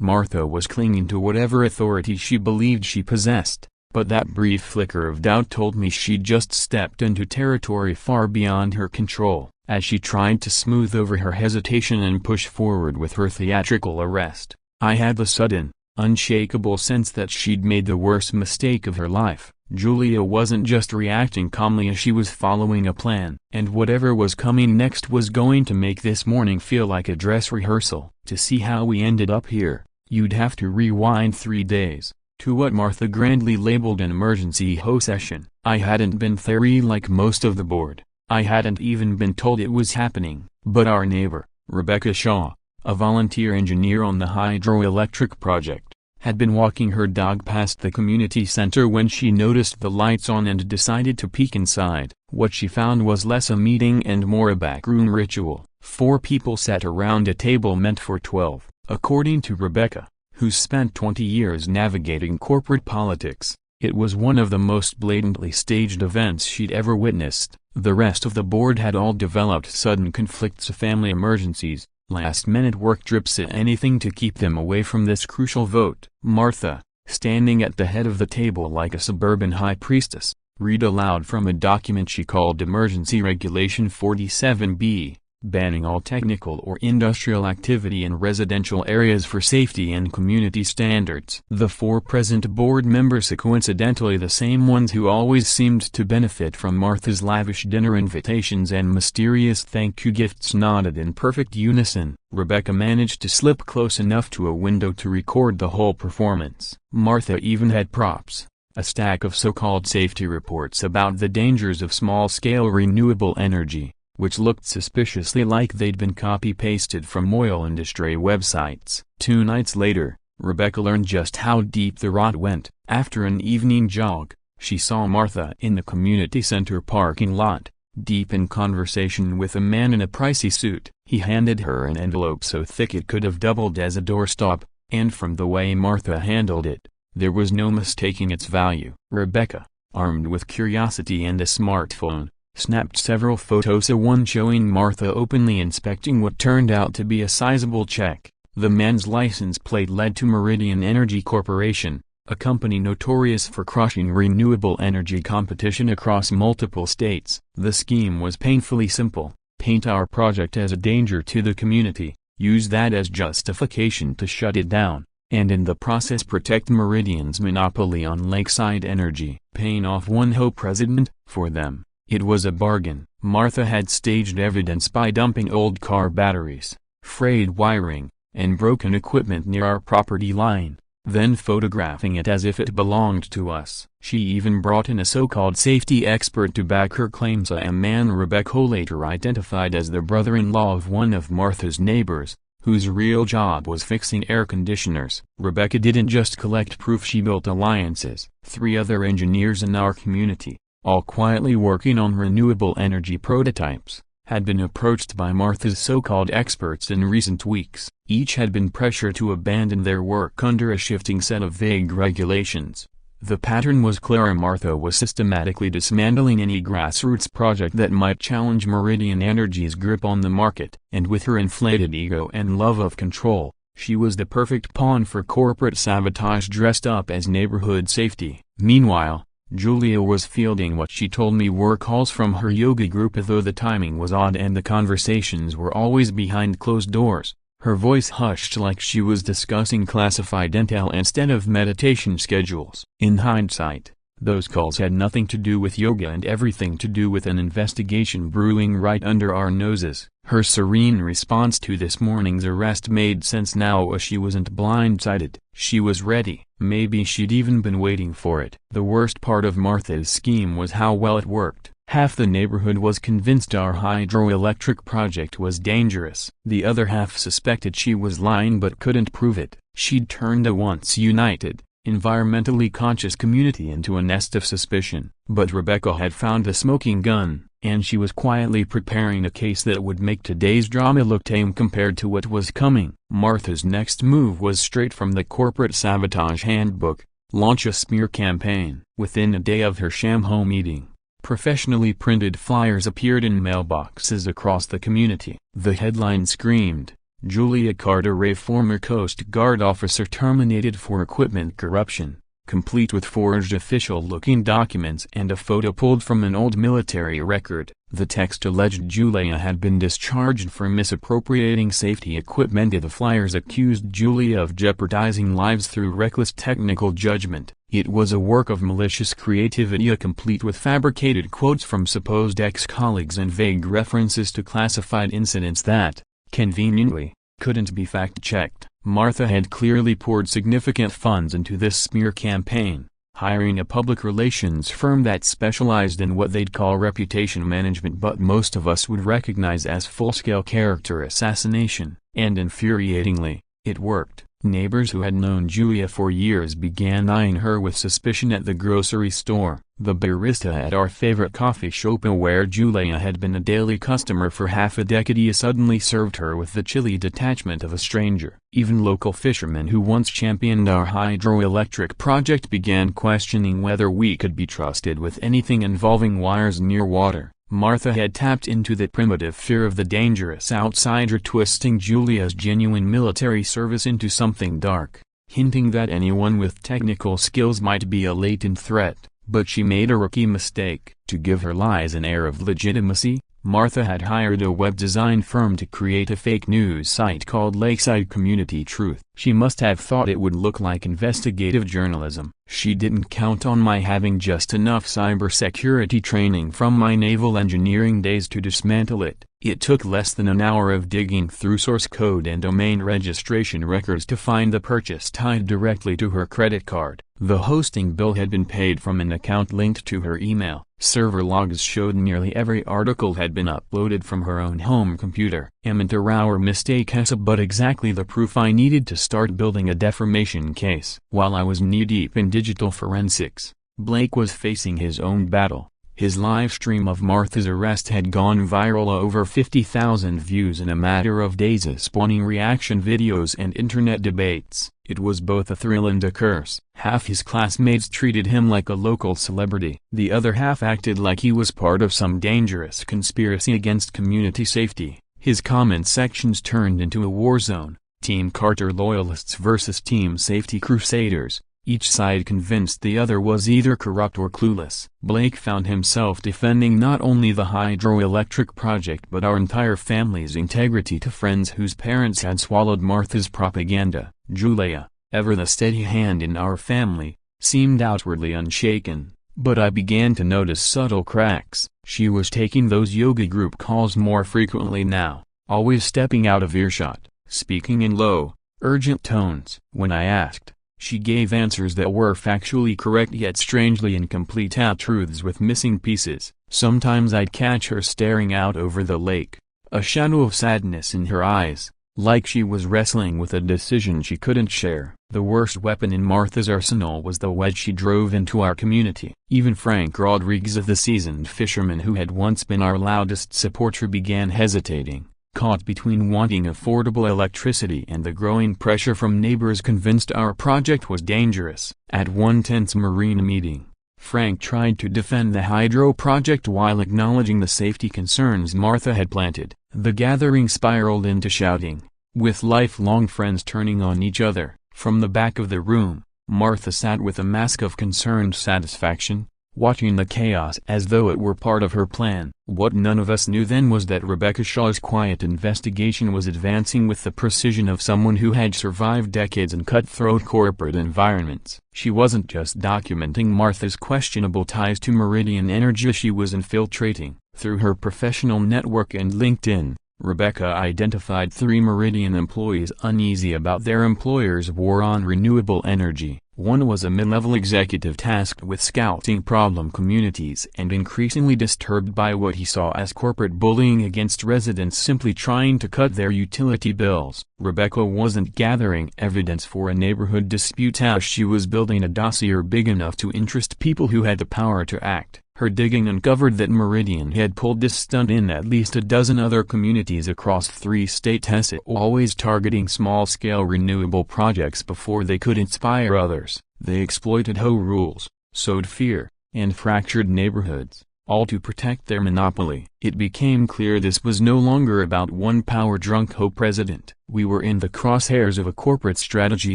Martha was clinging to whatever authority she believed she possessed, but that brief flicker of doubt told me she'd just stepped into territory far beyond her control. As she tried to smooth over her hesitation and push forward with her theatrical arrest, I had the sudden, unshakable sense that she'd made the worst mistake of her life. Julia wasn't just reacting calmly as she was following a plan, and whatever was coming next was going to make this morning feel like a dress rehearsal. To see how we ended up here, you'd have to rewind 3 days, to what Martha grandly labeled an emergency HOA session. I hadn't been there like most of the board. I hadn't even been told it was happening, but our neighbor, Rebecca Shaw, a volunteer engineer on the hydroelectric project, had been walking her dog past the community center when she noticed the lights on and decided to peek inside. What she found was less a meeting and more a backroom ritual. 4 people sat around a table meant for 12, according to Rebecca, who spent 20 years navigating corporate politics. It was one of the most blatantly staged events she'd ever witnessed. The rest of the board had all developed sudden conflicts, family emergencies, last-minute work trips, anything to keep them away from this crucial vote. Martha, standing at the head of the table like a suburban high priestess, read aloud from a document she called Emergency Regulation 47B, banning all technical or industrial activity in residential areas for safety and community standards. The 4 present board members, coincidentally the same ones who always seemed to benefit from Martha's lavish dinner invitations and mysterious thank you gifts, nodded in perfect unison. Rebecca managed to slip close enough to a window to record the whole performance. Martha even had props, a stack of so-called safety reports about the dangers of small-scale renewable energy, which looked suspiciously like they'd been copy-pasted from oil industry websites. 2 nights later, Rebecca learned just how deep the rot went. After an evening jog, she saw Martha in the community center parking lot, deep in conversation with a man in a pricey suit. He handed her an envelope so thick it could have doubled as a doorstop, and from the way Martha handled it, there was no mistaking its value. Rebecca, armed with curiosity and a smartphone, snapped several photos, one showing Martha openly inspecting what turned out to be a sizable check. The man's license plate led to Meridian Energy Corporation, a company notorious for crushing renewable energy competition across multiple states. The scheme was painfully simple: paint our project as a danger to the community, use that as justification to shut it down, and in the process protect Meridian's monopoly on lakeside energy. Paying off one HOA president. For them, it was a bargain. Martha had staged evidence by dumping old car batteries, frayed wiring, and broken equipment near our property line, then photographing it as if it belonged to us. She even brought in a so-called safety expert to back her claims, a man Rebecca later identified as the brother-in-law of one of Martha's neighbors, whose real job was fixing air conditioners. Rebecca didn't just collect proof, she built alliances. 3 other engineers in our community, all quietly working on renewable energy prototypes, had been approached by Martha's so-called experts in recent weeks. Each had been pressured to abandon their work under a shifting set of vague regulations. The pattern was clear: Martha was systematically dismantling any grassroots project that might challenge Meridian Energy's grip on the market. And with her inflated ego and love of control, she was the perfect pawn for corporate sabotage dressed up as neighborhood safety. Meanwhile, Julia was fielding what she told me were calls from her yoga group, though the timing was odd and the conversations were always behind closed doors, her voice hushed like she was discussing classified intel instead of meditation schedules. In hindsight, those calls had nothing to do with yoga and everything to do with an investigation brewing right under our noses. Her serene response to this morning's arrest made sense now, as she wasn't blindsided. She was ready. Maybe she'd even been waiting for it. The worst part of Martha's scheme was how well it worked. Half the neighborhood was convinced our hydroelectric project was dangerous. The other half suspected she was lying but couldn't prove it. She'd turned a once united, environmentally conscious community into a nest of suspicion. But Rebecca had found the smoking gun, and she was quietly preparing a case that would make today's drama look tame compared to what was coming. Martha's next move was straight from the corporate sabotage handbook: launch a smear campaign. Within a day of her sham home meeting, professionally printed flyers appeared in mailboxes across the community. The headline screamed, Julia Carter, a former Coast Guard officer terminated for equipment corruption, complete with forged official-looking documents and a photo pulled from an old military record. The text alleged Julia had been discharged for misappropriating safety equipment. The flyers accused Julia of jeopardizing lives through reckless technical judgment. It was a work of malicious creativity, complete with fabricated quotes from supposed ex-colleagues and vague references to classified incidents that, conveniently, couldn't be fact-checked. Martha had clearly poured significant funds into this smear campaign, hiring a public relations firm that specialized in what they'd call reputation management, but most of us would recognize as full-scale character assassination. And infuriatingly, it worked. Neighbors who had known Julia for years began eyeing her with suspicion at the grocery store. The barista at our favorite coffee shop, where Julia had been a daily customer for half a decade, suddenly served her with the chilly detachment of a stranger. Even local fishermen who once championed our hydroelectric project began questioning whether we could be trusted with anything involving wires near water. Martha had tapped into the primitive fear of the dangerous outsider, twisting Julia's genuine military service into something dark, hinting that anyone with technical skills might be a latent threat. But she made a rookie mistake. To give her lies an air of legitimacy, Martha had hired a web design firm to create a fake news site called Lakeside Community Truth. She must have thought it would look like investigative journalism. She didn't count on my having just enough cybersecurity training from my naval engineering days to dismantle it. It took less than an hour of digging through source code and domain registration records to find the purchase tied directly to her credit card. The hosting bill had been paid from an account linked to her email. Server logs showed nearly every article had been uploaded from her own home computer. Our mistake has but exactly the proof I needed to start building a defamation case. While I was knee-deep in digital forensics, Blake was facing his own battle. His live stream of Martha's arrest had gone viral, over 50,000 views in a matter of days, spawning reaction videos and internet debates. It was both a thrill and a curse. Half his classmates treated him like a local celebrity. The other half acted like he was part of some dangerous conspiracy against community safety. His comment sections turned into a war zone. Team Carter loyalists versus Team Safety crusaders. Each side convinced the other was either corrupt or clueless. Blake found himself defending not only the hydroelectric project but our entire family's integrity to friends whose parents had swallowed Martha's propaganda. Julia, ever the steady hand in our family, seemed outwardly unshaken, but I began to notice subtle cracks. She was taking those yoga group calls more frequently now, always stepping out of earshot, speaking in low, urgent tones. When I asked, she gave answers that were factually correct yet strangely incomplete, half-truths with missing pieces. Sometimes I'd catch her staring out over the lake, a shadow of sadness in her eyes, like she was wrestling with a decision she couldn't share. The worst weapon in Martha's arsenal was the wedge she drove into our community. Even Frank Rodriguez, the seasoned fisherman who had once been our loudest supporter, began hesitating. Caught between wanting affordable electricity and the growing pressure from neighbors convinced our project was dangerous. At one tense marina meeting, Frank tried to defend the hydro project while acknowledging the safety concerns Martha had planted. The gathering spiraled into shouting, with lifelong friends turning on each other. From the back of the room, Martha sat with a mask of concerned satisfaction, watching the chaos as though it were part of her plan. What none of us knew then was that Rebecca Shaw's quiet investigation was advancing with the precision of someone who had survived decades in cutthroat corporate environments. She wasn't just documenting Martha's questionable ties to Meridian Energy, she was infiltrating. Through her professional network and LinkedIn, Rebecca identified 3 Meridian employees uneasy about their employer's war on renewable energy. One was a mid-level executive tasked with scouting problem communities and increasingly disturbed by what he saw as corporate bullying against residents simply trying to cut their utility bills. Rebecca wasn't gathering evidence for a neighborhood dispute as she was building a dossier big enough to interest people who had the power to act. Her digging uncovered that Meridian had pulled this stunt in at least a dozen other communities across 3 states, always targeting small-scale renewable projects before they could inspire others. They exploited HOA rules, sowed fear, and fractured neighborhoods, all to protect their monopoly. It became clear this was no longer about one power-drunk president. We were in the crosshairs of a corporate strategy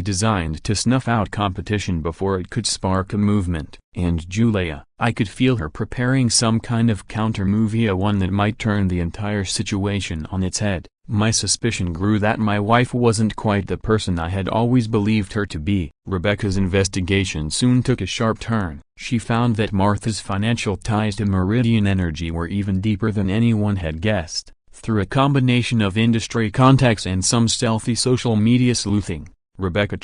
designed to snuff out competition before it could spark a movement. And Julia, I could feel her preparing some kind of counter-movie, one that might turn the entire situation on its head. My suspicion grew that my wife wasn't quite the person I had always believed her to be. Rebecca's investigation soon took a sharp turn. She found that Martha's financial ties to Meridian Energy were even deeper than anyone had guessed. Through a combination of industry contacts and some stealthy social media sleuthing, Rebecca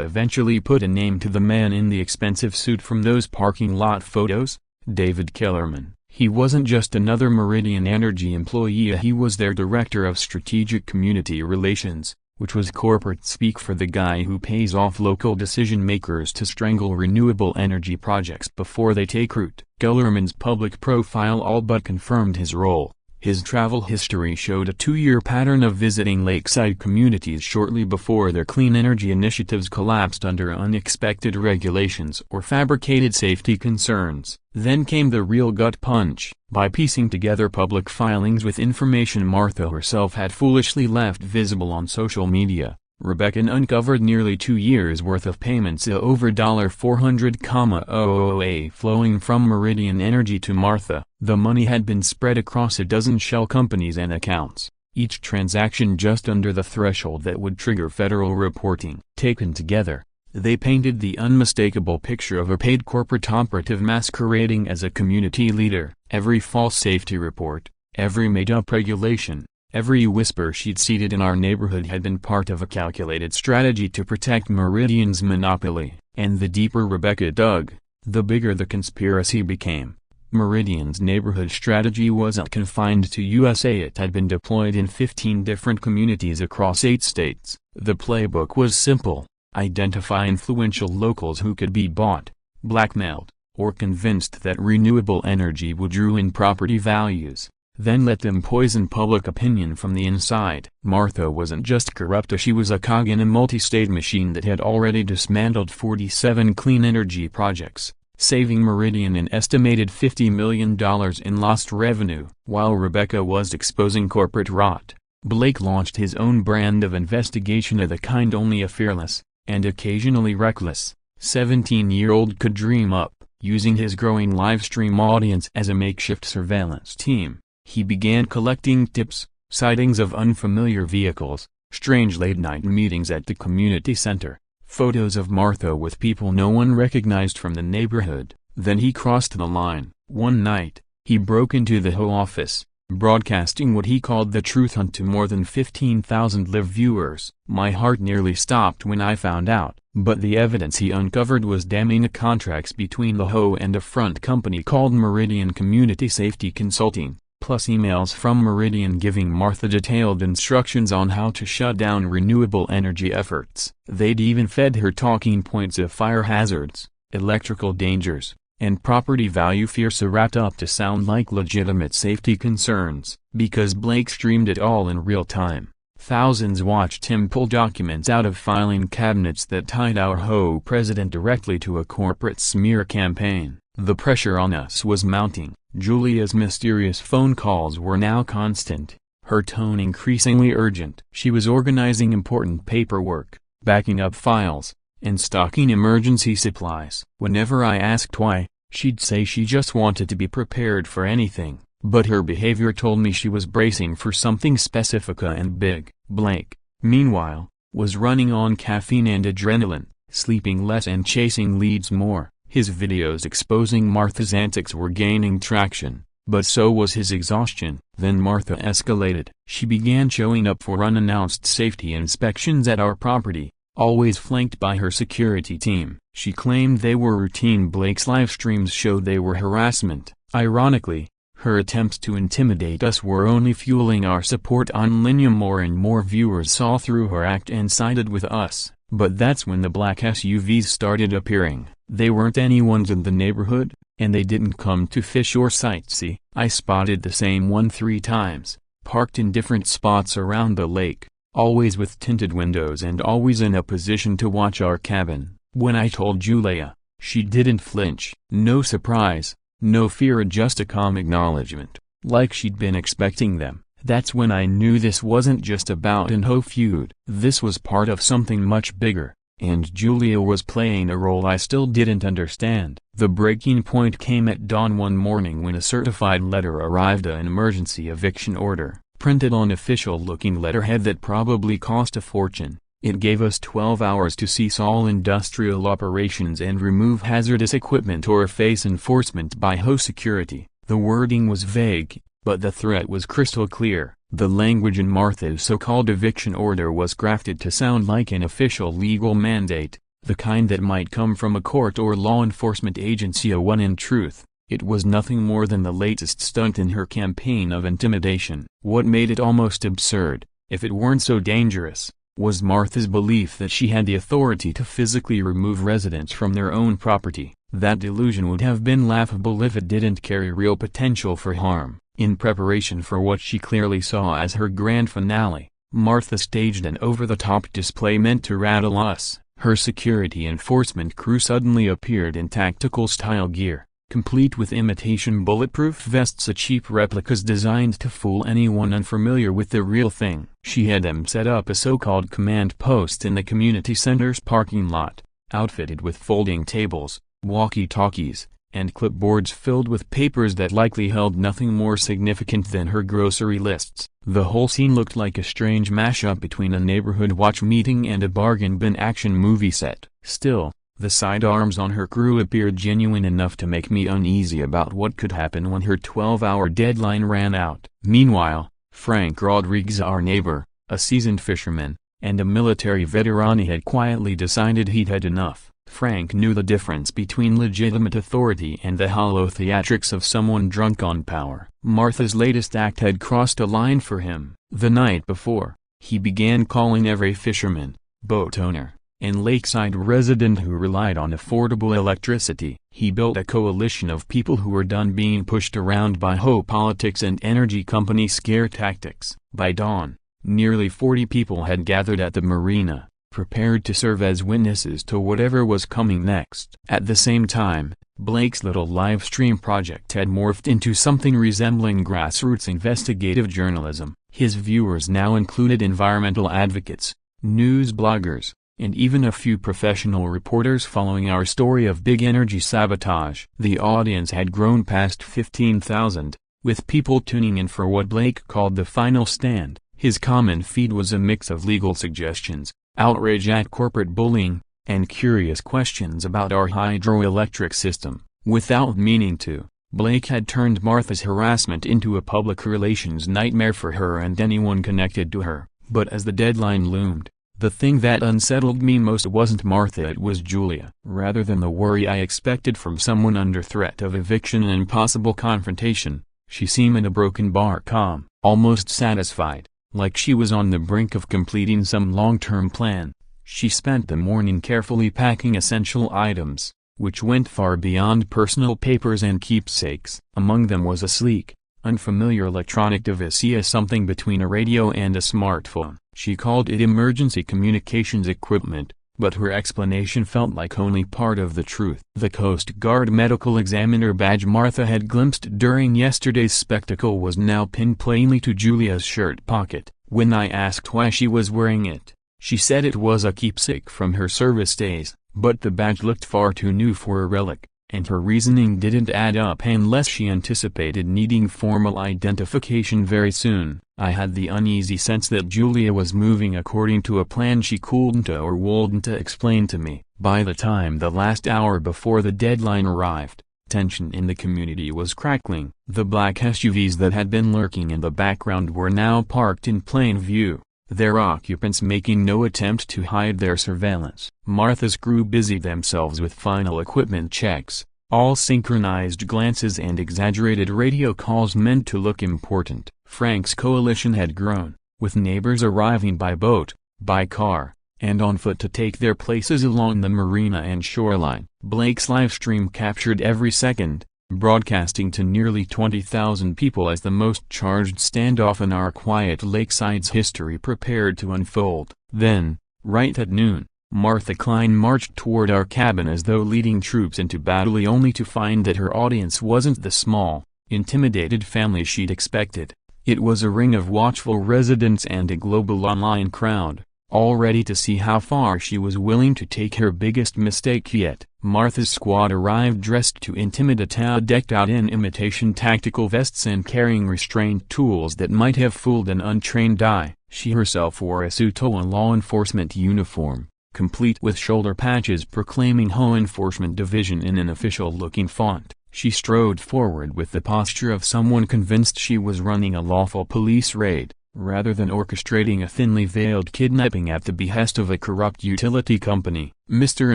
eventually put a name to the man in the expensive suit from those parking lot photos, David Kellerman. He wasn't just another Meridian Energy employee, he was their Director of Strategic Community Relations, which was corporate speak for the guy who pays off local decision-makers to strangle renewable energy projects before they take root. Kellerman's public profile all but confirmed his role. His travel history showed a 2-year pattern of visiting lakeside communities shortly before their clean energy initiatives collapsed under unexpected regulations or fabricated safety concerns. Then came the real gut punch. By piecing together public filings with information Martha herself had foolishly left visible on social media, Rebecca uncovered nearly 2 years' worth of payments over $400,000 flowing from Meridian Energy to Martha. The money had been spread across a dozen shell companies and accounts, each transaction just under the threshold that would trigger federal reporting. Taken together, they painted the unmistakable picture of a paid corporate operative masquerading as a community leader. Every false safety report, every made-up regulation, every whisper she'd seeded in our neighborhood had been part of a calculated strategy to protect Meridian's monopoly. And the deeper Rebecca dug, the bigger the conspiracy became. Meridian's neighborhood strategy wasn't confined to USA. It had been deployed in 15 different communities across 8 states. The playbook was simple: identify influential locals who could be bought, blackmailed, or convinced that renewable energy would ruin property values. Then let them poison public opinion from the inside. Martha wasn't just corrupt, she was a cog in a multi-state machine that had already dismantled 47 clean energy projects, saving Meridian an estimated $50 million in lost revenue. While Rebecca was exposing corporate rot, Blake launched his own brand of investigation, of the kind only a fearless, and occasionally reckless, 17-year-old could dream up. Using his growing livestream audience as a makeshift surveillance team, he began collecting tips, sightings of unfamiliar vehicles, strange late-night meetings at the community center, photos of Martha with people no one recognized from the neighborhood. Then he crossed the line. One night, he broke into the HOA office, broadcasting what he called the truth hunt to more than 15,000 live viewers. My heart nearly stopped when I found out, but the evidence he uncovered was damning. The contracts between the HOA and a front company called Meridian Community Safety Consulting, plus emails from Meridian giving Martha detailed instructions on how to shut down renewable energy efforts. They'd even fed her talking points of fire hazards, electrical dangers, and property value fears, wrapped up to sound like legitimate safety concerns. Because Blake streamed it all in real time, thousands watched him pull documents out of filing cabinets that tied our HOA president directly to a corporate smear campaign. The pressure on us was mounting. Julia's mysterious phone calls were now constant, her tone increasingly urgent. She was organizing important paperwork, backing up files, and stocking emergency supplies. Whenever I asked why, she'd say she just wanted to be prepared for anything, but her behavior told me she was bracing for something specific and big. Blake, meanwhile, was running on caffeine and adrenaline, sleeping less and chasing leads more. His videos exposing Martha's antics were gaining traction, but so was his exhaustion. Then Martha escalated. She began showing up for unannounced safety inspections at our property, always flanked by her security team. She claimed they were routine. Blake's live streams showed they were harassment. Ironically, her attempts to intimidate us were only fueling our support online. More and more viewers saw through her act and sided with us. But that's when the black SUVs started appearing. They weren't anyone's in the neighborhood, and they didn't come to fish or sightsee. I spotted the same one 3 times, parked in different spots around the lake, always with tinted windows and always in a position to watch our cabin. When I told Julia, she didn't flinch. No surprise, no fear, just a calm acknowledgement. like she'd been expecting them. That's when I knew this wasn't just about an HOA feud. This was part of something much bigger, and Julia was playing a role I still didn't understand. The breaking point came at dawn one morning when a certified letter arrived, an emergency eviction order, printed on official-looking letterhead that probably cost a fortune. It gave us 12 hours to cease all industrial operations and remove hazardous equipment or face enforcement by HOA security. The wording was vague, but the threat was crystal clear. The language in Martha's so-called eviction order was crafted to sound like an official legal mandate, the kind that might come from a court or law enforcement agency. When in truth, it was nothing more than the latest stunt in her campaign of intimidation. What made it almost absurd, if it weren't so dangerous, was Martha's belief that she had the authority to physically remove residents from their own property. That delusion would have been laughable if it didn't carry real potential for harm. In preparation for what she clearly saw as her grand finale, Martha staged an over-the-top display meant to rattle us. Her security enforcement crew suddenly appeared in tactical-style gear, complete with imitation bulletproof vests, cheap replicas designed to fool anyone unfamiliar with the real thing. She had them set up a so-called command post in the community center's parking lot, outfitted with folding tables, walkie-talkies, and clipboards filled with papers that likely held nothing more significant than her grocery lists. The whole scene looked like a strange mashup between a neighborhood watch meeting and a bargain bin action movie set. Still, the sidearms on her crew appeared genuine enough to make me uneasy about what could happen when her 12-hour deadline ran out. Meanwhile, Frank Rodriguez, our neighbor, a seasoned fisherman, and a military veteran, had quietly decided he'd had enough. Frank knew the difference between legitimate authority and the hollow theatrics of someone drunk on power. Martha's latest act had crossed a line for him. The night before, he began calling every fisherman, boat owner, and lakeside resident who relied on affordable electricity. He built a coalition of people who were done being pushed around by HOA politics and energy company scare tactics. By dawn, nearly 40 people had gathered at the marina, prepared to serve as witnesses to whatever was coming next. At the same time, Blake's little live stream project had morphed into something resembling grassroots investigative journalism. His viewers now included environmental advocates, news bloggers, and even a few professional reporters following our story of big energy sabotage. The audience had grown past 15,000, with people tuning in for what Blake called the final stand. His comment feed was a mix of legal suggestions, outrage at corporate bullying, and curious questions about our hydroelectric system. Without meaning to, Blake had turned Martha's harassment into a public relations nightmare for her and anyone connected to her. But as the deadline loomed, the thing that unsettled me most wasn't Martha, it was Julia. Rather than the worry I expected from someone under threat of eviction and possible confrontation, she seemed a broken bar, calm, almost satisfied, like she was on the brink of completing some long-term plan. She spent the morning carefully packing essential items, which went far beyond personal papers and keepsakes. Among them was a sleek, unfamiliar electronic device, something between a radio and a smartphone. She called it emergency communications equipment, but her explanation felt like only part of the truth. The Coast Guard medical examiner badge Martha had glimpsed during yesterday's spectacle was now pinned plainly to Julia's shirt pocket. When I asked why she was wearing it, she said it was a keepsake from her service days, but the badge looked far too new for a relic, and her reasoning didn't add up unless she anticipated needing formal identification very soon. I had the uneasy sense that Julia was moving according to a plan she couldn't or wouldn't explain to me. By the time the last hour before the deadline arrived, tension in the community was crackling. The black SUVs that had been lurking in the background were now parked in plain view, their occupants making no attempt to hide their surveillance. Martha's crew busied themselves with final equipment checks, all synchronized glances and exaggerated radio calls meant to look important. Frank's coalition had grown, with neighbors arriving by boat, by car, and on foot to take their places along the marina and shoreline. Blake's livestream captured every second, broadcasting to nearly 20,000 people as the most charged standoff in our quiet lakeside's history prepared to unfold. Then, right at noon, Martha Klein marched toward our cabin as though leading troops into battle, only to find that her audience wasn't the small, intimidated family she'd expected. It was a ring of watchful residents and a global online crowd, all ready to see how far she was willing to take her biggest mistake yet. Martha's squad arrived dressed to intimidate, decked out in imitation tactical vests and carrying restraint tools that might have fooled an untrained eye. She herself wore a HOA law enforcement uniform, complete with shoulder patches proclaiming HOA Enforcement Division in an official-looking font. She strode forward with the posture of someone convinced she was running a lawful police raid, rather than orchestrating a thinly veiled kidnapping at the behest of a corrupt utility company. "Mr.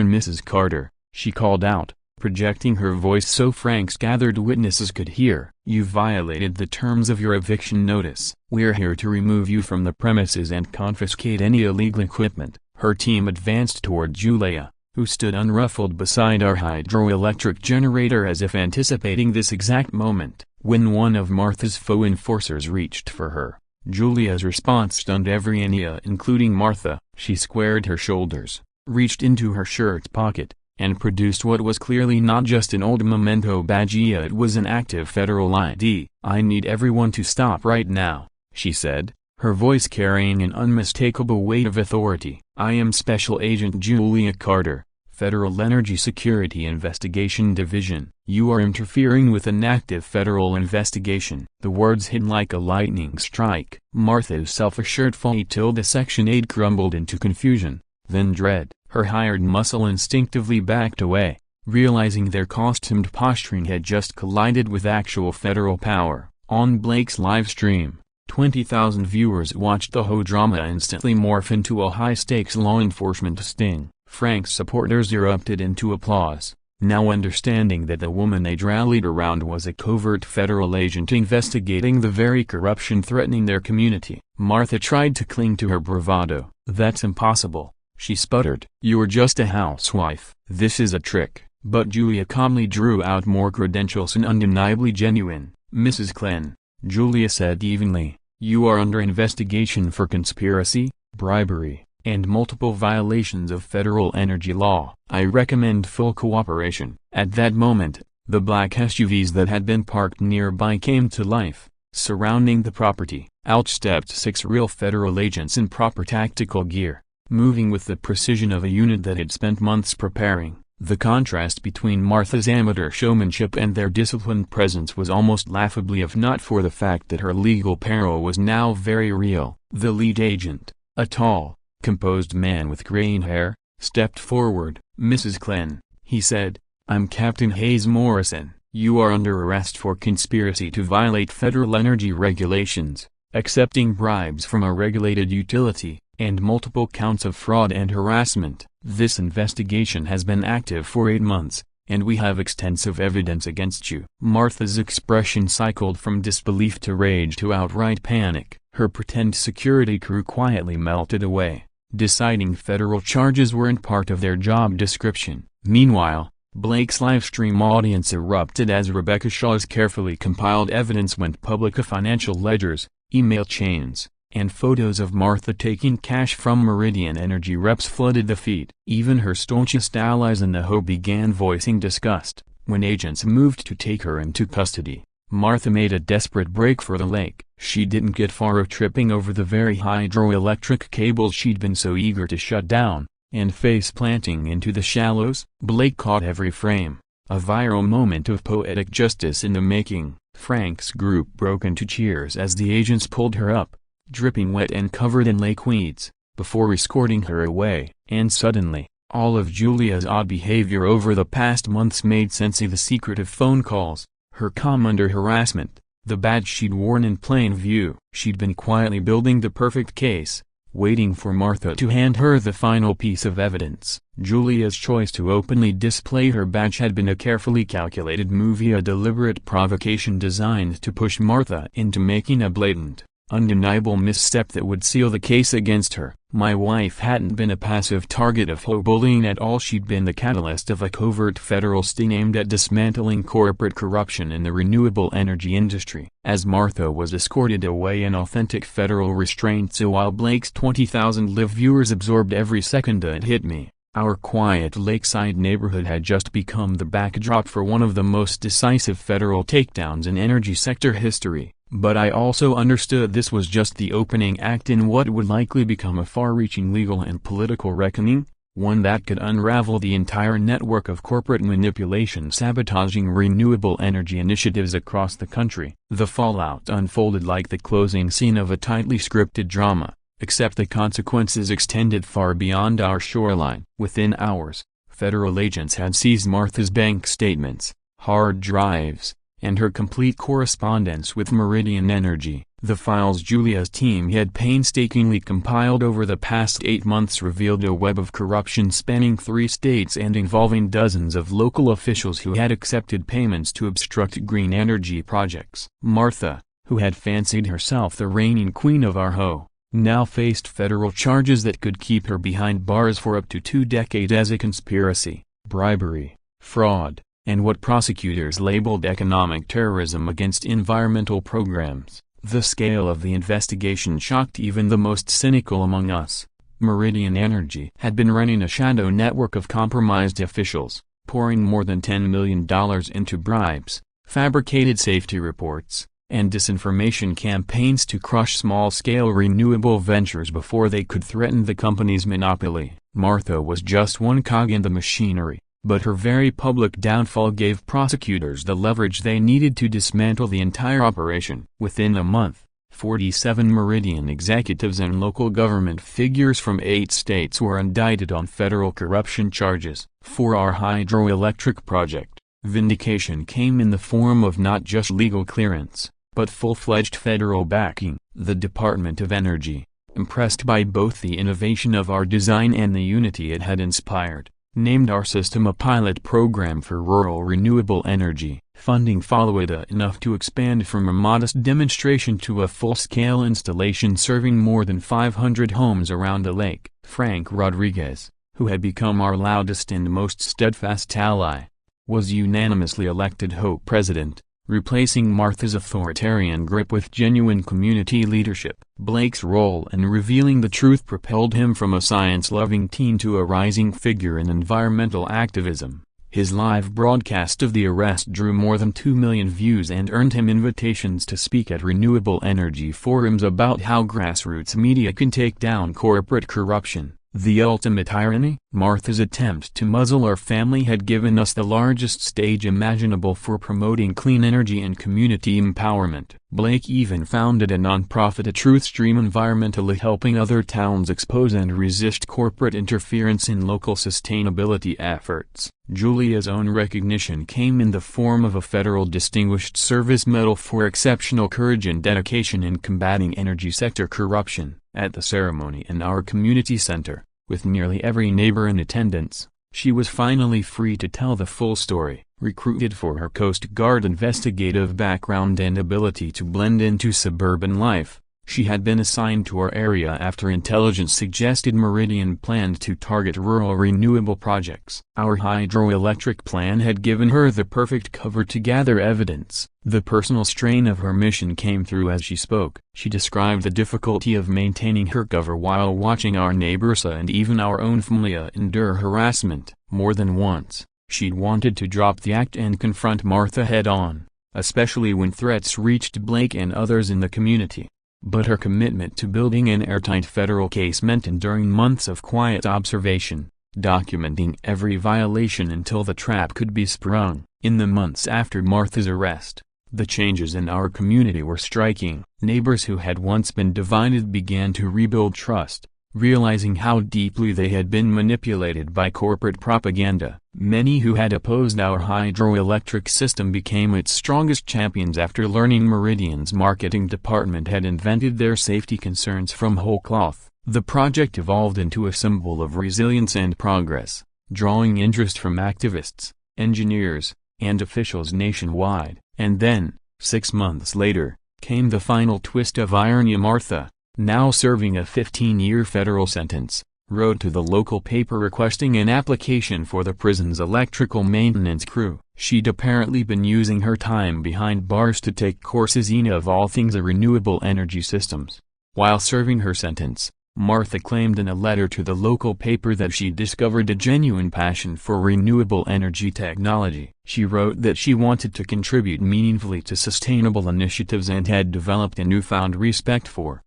and Mrs. Carter," she called out, projecting her voice so Frank's gathered witnesses could hear. "You violated the terms of your eviction notice. We're here to remove you from the premises and confiscate any illegal equipment." Her team advanced toward Julia, who stood unruffled beside our hydroelectric generator as if anticipating this exact moment. When one of Martha's faux enforcers reached for her, Julia's response stunned every Enya including Martha. She squared her shoulders, reached into her shirt pocket, and produced what was clearly not just an old memento badge, it was an active federal ID. "I need everyone to stop right now," she said, her voice carrying an unmistakable weight of authority. "I am Special Agent Julia Carter, Federal Energy Security Investigation Division. You are interfering with an active federal investigation." The words hit like a lightning strike. Martha's self-assured Section 8 crumbled into confusion, then dread. Her hired muscle instinctively backed away, realizing their costumed posturing had just collided with actual federal power. On Blake's live stream, 20,000 viewers watched the whole drama instantly morph into a high-stakes law enforcement sting. Frank's supporters erupted into applause, now understanding that the woman they'd rallied around was a covert federal agent investigating the very corruption threatening their community. Martha tried to cling to her bravado. "That's impossible," she sputtered. "You're just a housewife. This is a trick." But Julia calmly drew out more credentials and undeniably genuine. "Mrs. Clem," Julia said evenly, "you are under investigation for conspiracy, bribery, and multiple violations of federal energy law. I recommend full cooperation." At that moment, the black SUVs that had been parked nearby came to life, surrounding the property. Out stepped 6 real federal agents in proper tactical gear, moving with the precision of a unit that had spent months preparing. The contrast between Martha's amateur showmanship and their disciplined presence was almost laughably, if not for the fact that her legal peril was now very real. The lead agent, a tall, composed man with graying hair, stepped forward. "Mrs. Clem," he said, "I'm Captain Hayes Morrison. You are under arrest for conspiracy to violate federal energy regulations, accepting bribes from a regulated utility, and multiple counts of fraud and harassment. This investigation has been active for 8 months, and we have extensive evidence against you." Martha's expression cycled from disbelief to rage to outright panic. Her pretend security crew quietly melted away, deciding federal charges weren't part of their job description. Meanwhile, Blake's livestream audience erupted as Rebecca Shaw's carefully compiled evidence went public. Financial ledgers, email chains, and photos of Martha taking cash from Meridian Energy reps flooded the feed. Even her staunchest allies in the HOA began voicing disgust. When agents moved to take her into custody, Martha made a desperate break for the lake. She didn't get far, tripping over the very hydroelectric cables she'd been so eager to shut down, and face-planting into the shallows. Blake caught every frame, a viral moment of poetic justice in the making. Frank's group broke into cheers as the agents pulled her up, dripping wet and covered in lake weeds, before escorting her away. And suddenly, all of Julia's odd behavior over the past months made sense. The secretive phone calls, her calm under harassment, the badge she'd worn in plain view. She'd been quietly building the perfect case, waiting for Martha to hand her the final piece of evidence. Julia's choice to openly display her badge had been a carefully calculated move, a deliberate provocation designed to push Martha into making a blatant, undeniable misstep that would seal the case against her. My wife hadn't been a passive target of HOA bullying at all. She'd been the catalyst of a covert federal sting aimed at dismantling corporate corruption in the renewable energy industry. As Martha was escorted away in authentic federal restraint, so while Blake's 20,000 live viewers absorbed every second, it hit me. Our quiet lakeside neighborhood had just become the backdrop for one of the most decisive federal takedowns in energy sector history, but I also understood this was just the opening act in what would likely become a far-reaching legal and political reckoning, one that could unravel the entire network of corporate manipulation sabotaging renewable energy initiatives across the country. The fallout unfolded like the closing scene of a tightly scripted drama, except the consequences extended far beyond our shoreline. Within hours, federal agents had seized Martha's bank statements, hard drives, and her complete correspondence with Meridian Energy. The files Julia's team had painstakingly compiled over the past 8 months revealed a web of corruption spanning 3 states and involving dozens of local officials who had accepted payments to obstruct green energy projects. Martha, who had fancied herself the reigning queen of our HOA, now faced federal charges that could keep her behind bars for up to 2 decades as a conspiracy, bribery, fraud, and what prosecutors labeled economic terrorism against environmental programs. The scale of the investigation shocked even the most cynical among us. Meridian Energy had been running a shadow network of compromised officials, pouring more than $10 million into bribes, fabricated safety reports, and disinformation campaigns to crush small-scale renewable ventures before they could threaten the company's monopoly. Martha was just one cog in the machinery, but her very public downfall gave prosecutors the leverage they needed to dismantle the entire operation. Within a month, 47 Meridian executives and local government figures from 8 states were indicted on federal corruption charges. For our hydroelectric project, vindication came in the form of not just legal clearance, but full-fledged federal backing. The Department of Energy, impressed by both the innovation of our design and the unity it had inspired, named our system a pilot program for rural renewable energy. Funding followed enough to expand from a modest demonstration to a full-scale installation serving more than 500 homes around the lake. Frank Rodriguez, who had become our loudest and most steadfast ally, was unanimously elected HOA president, replacing Martha's authoritarian grip with genuine community leadership. Blake's role in revealing the truth propelled him from a science-loving teen to a rising figure in environmental activism. His live broadcast of the arrest drew more than 2 million views and earned him invitations to speak at renewable energy forums about how grassroots media can take down corporate corruption. The ultimate irony? Martha's attempt to muzzle our family had given us the largest stage imaginable for promoting clean energy and community empowerment. Blake even founded a nonprofit, a truth stream environmentally, helping other towns expose and resist corporate interference in local sustainability efforts. Julia's own recognition came in the form of a federal Distinguished Service Medal for exceptional courage and dedication in combating energy sector corruption. At the ceremony in our community center, with nearly every neighbor in attendance, she was finally free to tell the full story. Recruited for her Coast Guard investigative background and ability to blend into suburban life, she had been assigned to our area after intelligence suggested Meridian planned to target rural renewable projects. Our hydroelectric plan had given her the perfect cover to gather evidence. The personal strain of her mission came through as she spoke. She described the difficulty of maintaining her cover while watching our neighbors and even our own family endure harassment. More than once, she'd wanted to drop the act and confront Martha head-on, especially when threats reached Blake and others in the community. But her commitment to building an airtight federal case meant enduring months of quiet observation, documenting every violation until the trap could be sprung. In the months after Martha's arrest, the changes in our community were striking. Neighbors who had once been divided began to rebuild trust, realizing how deeply they had been manipulated by corporate propaganda. Many who had opposed our hydroelectric system became its strongest champions after learning Meridian's marketing department had invented their safety concerns from whole cloth. The project evolved into a symbol of resilience and progress, drawing interest from activists, engineers, and officials nationwide. And then, 6 months later, came the final twist of irony. Martha, now serving a 15-year federal sentence, wrote to the local paper requesting an application for the prison's electrical maintenance crew. She'd apparently been using her time behind bars to take courses in, of all things, renewable energy systems. While serving her sentence, Martha claimed in a letter to the local paper that she discovered a genuine passion for renewable energy technology. She wrote that she wanted to contribute meaningfully to sustainable initiatives and had developed a newfound respect for